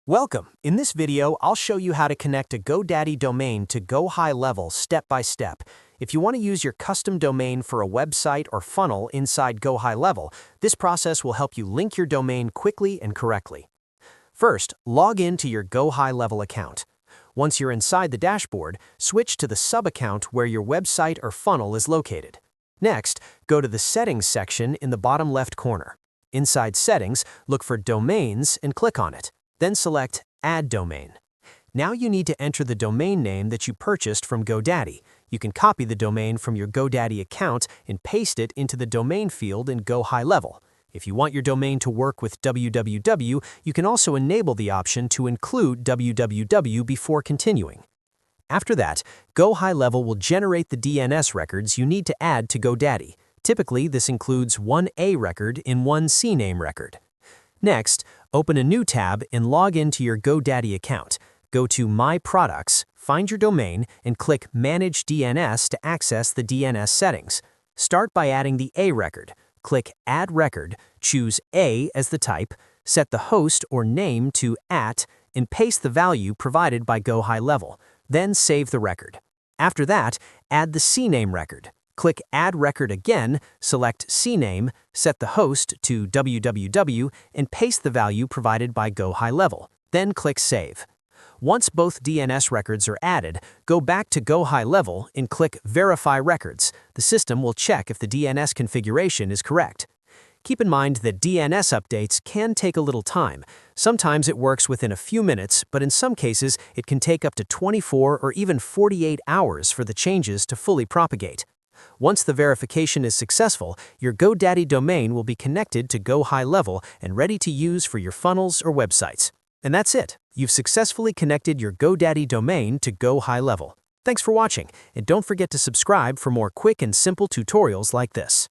Welcome! In this video, I'll show you how to connect a GoDaddy domain to GoHighLevel step by step. If you want to use your custom domain for a website or funnel inside GoHighLevel, this process will help you link your domain quickly and correctly. First, log in to your GoHighLevel account. Once you're inside the dashboard, switch to the sub-account where your website or funnel is located. Next, go to the Settings section in the bottom left corner. Inside Settings, look for Domains and click on it. Then select Add Domain. Now you need to enter the domain name that you purchased from GoDaddy. You can copy the domain from your GoDaddy account and paste it into the domain field in GoHighLevel. If you want your domain to work with www, you can also enable the option to include www before continuing. After that, GoHighLevel will generate the DNS records you need to add to GoDaddy. Typically, this includes one A record and one CNAME record. Next, open a new tab and log into your GoDaddy account. Go to My Products, find your domain, and click Manage DNS to access the DNS settings. Start by adding the A record. Click Add Record, choose A as the type, set the host or name to @ and paste the value provided by GoHighLevel. Then save the record. After that, add the CNAME record. Click Add Record again, select CNAME, set the host to www, and paste the value provided by GoHighLevel. Then click Save. Once both DNS records are added, go back to GoHighLevel and click Verify Records. The system will check if the DNS configuration is correct. Keep in mind that DNS updates can take a little time. Sometimes it works within a few minutes, but in some cases, it can take up to 24 or even 48 hours for the changes to fully propagate. Once the verification is successful, your GoDaddy domain will be connected to GoHighLevel and ready to use for your funnels or websites. And that's it. You've successfully connected your GoDaddy domain to GoHighLevel. Thanks for watching, and don't forget to subscribe for more quick and simple tutorials like this.